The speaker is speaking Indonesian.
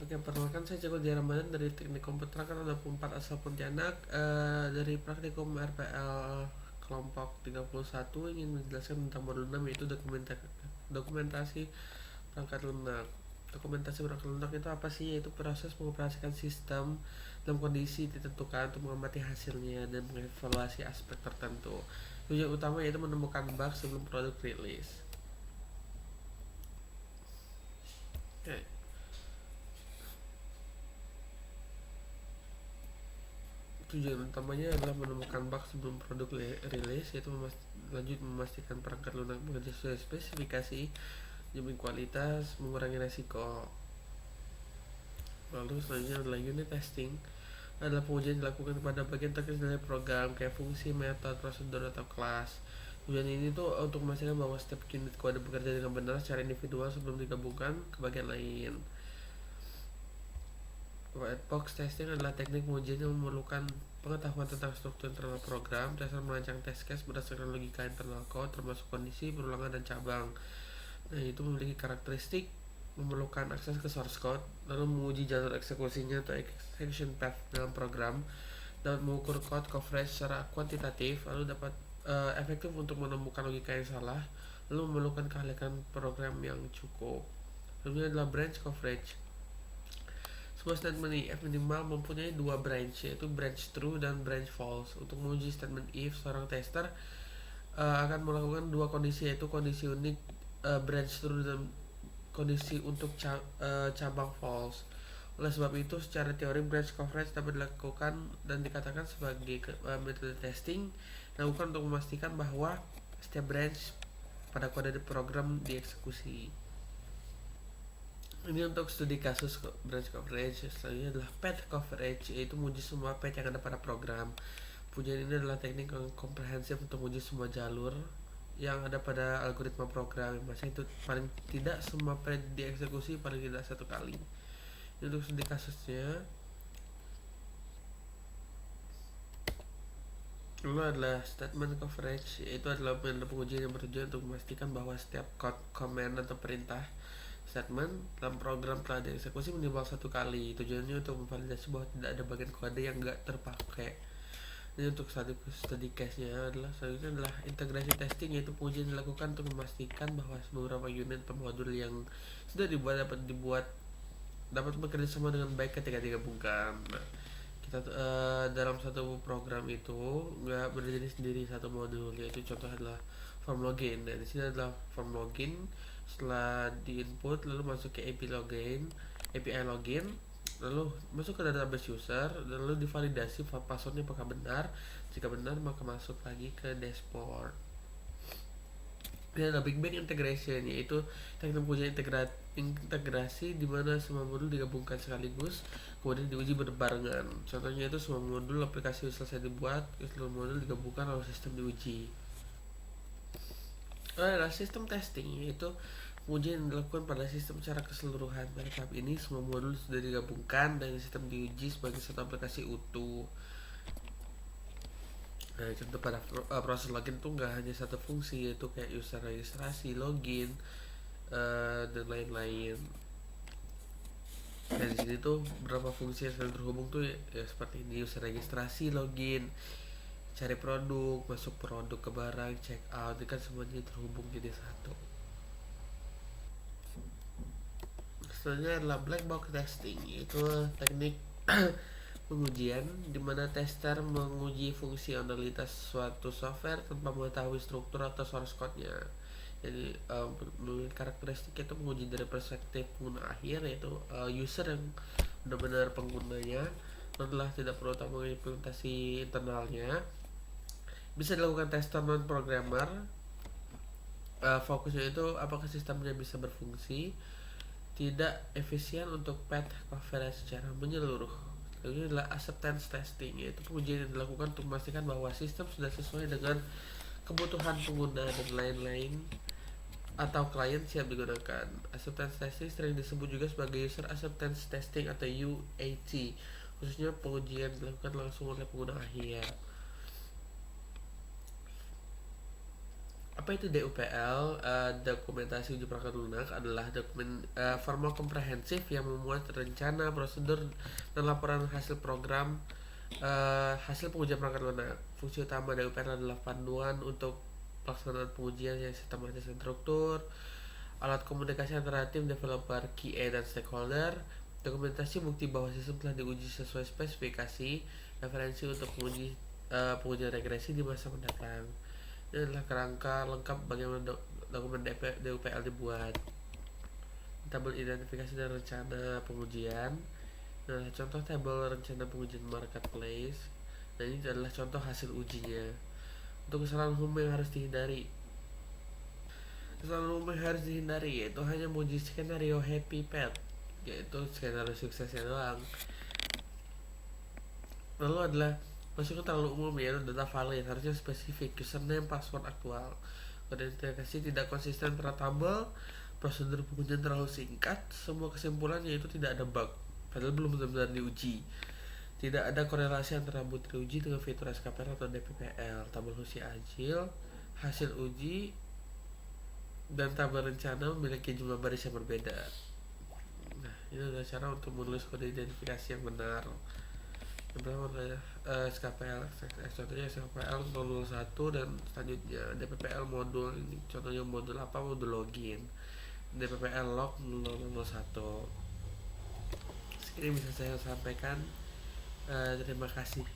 Oke, perkenalkan saya Jago Dia Ramadan dari Teknik Komputer Angkatan 24 asal Pontianak, dari praktikum RPL kelompok 31 ingin menjelaskan tentang modul 6 yaitu dokumentasi perangkat lunak. Dokumentasi perangkat lunak itu apa sih? Yaitu proses mengoperasikan sistem dalam kondisi ditentukan untuk mengamati hasilnya dan mengevaluasi aspek tertentu. Tujuan utama yaitu menemukan bug sebelum produk rilis. Oke. Tujuan utamanya adalah menemukan bug sebelum produk rilis, yaitu memastikan perangkat lunak bekerja sesuai spesifikasi, jamin kualitas, mengurangi resiko. Lalu selanjutnya adalah unit testing, adalah pengujian dilakukan pada bagian terkecil dari program kayak fungsi, metode, prosedur, atau kelas. Tujuan ini tuh untuk memastikan bahwa setiap unit kode bekerja dengan benar secara individual sebelum digabungkan ke bagian lain. White box testing adalah teknik pengujian yang memerlukan pengetahuan tentang struktur internal program. Dasar merancang test case berdasarkan logika internal code, termasuk kondisi, perulangan, dan cabang. Nah, itu memiliki karakteristik memerlukan akses ke source code, lalu menguji jalur eksekusinya atau execution path dalam program, dapat mengukur code coverage secara kuantitatif, lalu dapat efektif untuk menemukan logika yang salah, lalu memerlukan keahlian program yang cukup. Lalu adalah branch coverage. Sebuah statement if minimal mempunyai dua branch, yaitu branch true dan branch false. Untuk menguji statement if, seorang tester akan melakukan dua kondisi, yaitu kondisi unik branch true dan kondisi untuk cabang false. Oleh sebab itu, secara teori branch coverage dapat dilakukan dan dikatakan sebagai metode testing dilakukan untuk memastikan bahwa setiap branch pada kode program dieksekusi. Ini untuk studi kasus branch coverage. Selanjutnya adalah path coverage, yaitu menguji semua path yang ada pada program. Pujian ini adalah teknik yang komprehensif untuk menguji semua jalur yang ada pada algoritma program. Maksudnya itu paling tidak semua path dieksekusi paling tidak satu kali. Ini untuk studi kasusnya. Lalu adalah statement coverage, yaitu adalah pengujian yang bertujuan untuk memastikan bahwa setiap command atau perintah statement dalam program telah dieksekusi minimal satu kali. Tujuannya untuk memvalidasi bahwa tidak ada bagian kode yang enggak terpakai. Ini untuk study case-nya adalah selanjutnya adalah integrasi testing, yaitu pengujian dilakukan untuk memastikan bahwa beberapa unit atau modul yang sudah dapat bekerja sama dengan baik ketika digabungkan. Nah, kita dalam satu program itu nggak berdiri sendiri satu modul, yaitu contoh adalah form login. Dan di sini adalah form login. Setelah di input lalu masuk ke API login, lalu masuk ke database user, dan lalu divalidasi passwordnya apakah benar. Jika benar maka masuk lagi ke dashboard. Ini ada Big Bang Integration, yaitu teknik pengujian integrasi di mana semua modul digabungkan sekaligus kemudian diuji berbarengan. Contohnya itu semua modul aplikasi selesai dibuat, seluruh modul digabungkan lalu sistem diuji. Adalah sistem testing, yaitu pengujian yang dilakukan pada sistem secara keseluruhan. Pada tahap ini semua modul sudah digabungkan dan sistem diuji sebagai satu aplikasi utuh. Nah, contoh pada proses login itu nggak hanya satu fungsi, yaitu kayak user registrasi, login, dan lain-lain. Dan di sini tuh beberapa fungsi yang saling terhubung tuh ya seperti ini: user registrasi, login, cari produk, masuk produk ke barang, check out, ini kan semuanya terhubung jadi satu. Selanjutnya adalah black box testing, yaitu teknik pengujian di mana tester menguji fungsionalitas suatu software tanpa mengetahui struktur atau source code-nya. Jadi karakteristik itu menguji dari perspektif pengguna akhir, yaitu user yang benar-benar penggunanya, adalah tidak perlu tahu implementasi internalnya. Bisa dilakukan tester non programmer. Fokusnya itu apakah sistemnya bisa berfungsi, tidak efisien untuk path coverage secara menyeluruh. Ini adalah acceptance testing, yaitu pengujian yang dilakukan untuk memastikan bahwa sistem sudah sesuai dengan kebutuhan pengguna dan lain-lain atau klien siap digunakan. Acceptance testing sering disebut juga sebagai user acceptance testing atau UAT, khususnya pengujian dilakukan langsung oleh pengguna akhir. Apa itu DUPL? Dokumentasi uji perangkat lunak adalah dokumen formal komprehensif yang memuat rencana, prosedur, dan laporan hasil program hasil pengujian perangkat lunak. Fungsi utama DUPL adalah panduan untuk pelaksanaan pengujian yang sistematis dan terstruktur, alat komunikasi antara tim developer, QA, dan stakeholder, dokumentasi bukti bahwa sistem telah diuji sesuai spesifikasi, referensi untuk pengujian regresi di masa mendatang. Ini adalah kerangka lengkap bagaimana dokumen DUPL dibuat. Tabel identifikasi dan rencana pengujian. Nah, contoh tabel rencana pengujian marketplace. Nah, ini adalah contoh hasil ujinya. Untuk kesalahan umum yang harus dihindari. Kesalahan umum yang harus dihindari yaitu hanya menguji skenario happy path, yaitu skenario suksesnya doang. Lalu adalah masukan terlalu umum, yaitu data valid harusnya spesifik, username, password aktual. Kode identifikasi tidak konsisten antara tabel, prosedur pengujian terlalu singkat, semua kesimpulannya itu tidak ada bug, padahal belum benar-benar diuji. Tidak ada korelasi antara bukti uji dengan fitur SKPL atau DPPL. Tabel uji ajil, hasil uji, dan tabel rencana memiliki jumlah baris yang berbeda. Nah, ini adalah cara untuk menulis kode identifikasi yang benar. Yang pertama adalah SKPL, contohnya SKPL 001, dan selanjutnya DPPL modul, ini contohnya modul apa, modul login, DPPL log 001. Ini bisa saya sampaikan. Terima kasih.